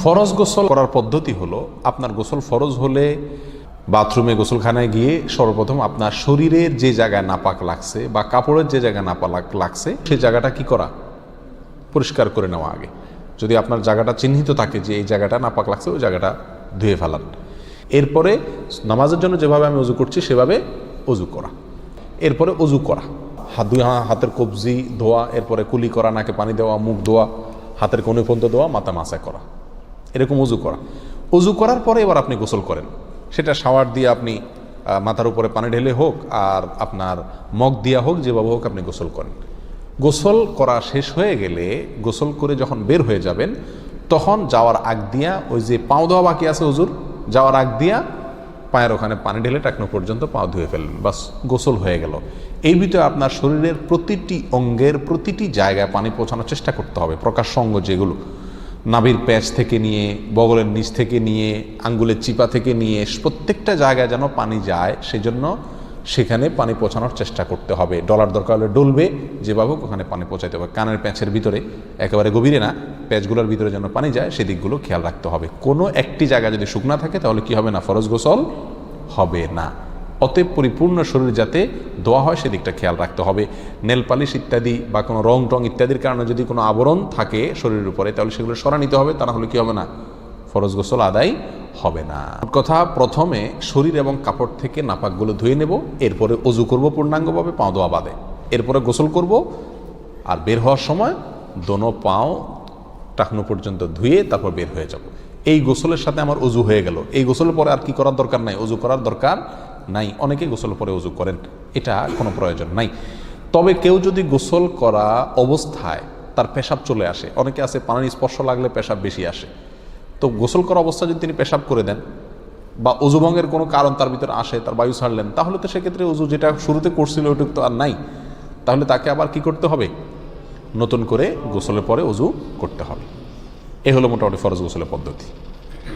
ফরজ গোসল করার পদ্ধতি হলো, আপনার গোসল ফরজ হলে বাথরুমে গোসলখানায় গিয়ে সর্বপ্রথম আপনার শরীরের যে জায়গায় নাপাক লাগছে বা কাপড়ের যে জায়গায় নাপাক লাগছে সেই জায়গাটা কি করা, পরিষ্কার করে নেওয়া আগে। যদি আপনার জায়গাটা চিহ্নিত থাকে যে এই জায়গাটা নাপাক লাগছে, ওই জায়গাটা ধুয়ে ফেলান। এরপরে নামাজের জন্য যেভাবে আমি অজু করছি সেভাবে অজু করা। এরপরে অজু করা, হাতের কবজি ধোয়া, এরপরে কুলি করা, নাকে পানি দেওয়া, মুখ ধোয়া, হাতের কোণে পর্যন্ত ধোয়া, মাথা মাসা করা, এরকম অজু করা। অজু করার পরে এবার আপনি গোসল করেন। সেটা শাওয়ার দিয়ে আপনি মাথার উপরে পানি ঢেলে হোক আর আপনার মগ দিয়া হোক, যেভাবে হোক আপনি গোসল করেন। গোসল করা শেষ হয়ে গেলে, গোসল করে যখন বের হয়ে যাবেন, তখন যাওয়ার আগ দিয়া ওই যে পাও ধোয়া বাকি আছে হুজুর, যাওয়ার আগ দিয়া পায়ের ওখানে পানি ঢেলে টাকনো পর্যন্ত পাও ধুয়ে ফেললেন, বাস গোসল হয়ে গেল। এই ভিতরে আপনার শরীরের প্রতিটি অঙ্গের প্রতিটি জায়গায় পানি পৌঁছানোর চেষ্টা করতে হবে। প্রকাশ্য অঙ্গ যেগুলো, নাভির প্যাচ থেকে নিয়ে, বগলের নিচ থেকে নিয়ে, আঙ্গুলের চিপা থেকে নিয়ে, প্রত্যেকটা জায়গায় যেন পানি যায়, সেজন্য সেখানে পানি পৌঁছানোর চেষ্টা করতে হবে। ডলার দরকার হলে ডলবে, যেভাবে ওখানে পানি পৌঁছাতে হবে। কানের প্যাঁচের ভিতরে, একেবারে গভীরে না, প্যাচগুলোর ভিতরে যেন পানি যায় সেদিকগুলো খেয়াল রাখতে হবে। কোনো একটি জায়গা যদি শুকনা থাকে তাহলে কি হবে না, ফরজ গোসল হবে না। অতএব পরিপূর্ণ শরীর যাতে ধোয়া হয় সেদিকটা খেয়াল রাখতে হবে। নেল পালিশ ইত্যাদি বা কোনো রং টং ইত্যাদির কারণে যদি কোনো আবরণ থাকে শরীরের উপরে, তাহলে সেগুলো সরা নিতে হবে, তা না হলে কি হবে না, ফরজ গোসল আদায় হবে না। কথা, প্রথমে শরীর এবং কাপড় থেকে নাপাকগুলো ধুয়ে নেব, এরপরে অজু করব পূর্ণাঙ্গভাবে, পাও ধোয়া বাদে, এরপরে গোসল করব। আর বের হওয়ার সময় দোনো পাও টাকনো পর্যন্ত ধুয়ে তারপর বের হয়ে যাব। এই গোসলের সাথে আমার অজু হয়ে গেল। এই গোসলের পরে আর কি করার দরকার নাই, অজু করার দরকার নাই। অনেকে গোসলের পরে অজু করেন, এটা কোনো প্রয়োজন নাই। তবে কেউ যদি গোসল করা অবস্থায় তার পেশাব চলে আসে, অনেকে আছে পানির স্পর্শ লাগলে পেশাব বেশি আসে, তো গোসল করা অবস্থায় যদি তিনি পেশাব করে দেন বা অজুভঙ্গের কোনো কারণ তার ভিতরে আসে, তার বায়ু ছাড়লেন, তাহলে তো সেক্ষেত্রে অজু যেটা শুরুতে করছিল ওইটুক তো আর নাই। তাহলে তাকে আবার কি করতে হবে, নতুন করে গোসলের পরে অজু করতে হবে। এ হলো মোটামুটি ফরজ গোসলের পদ্ধতি।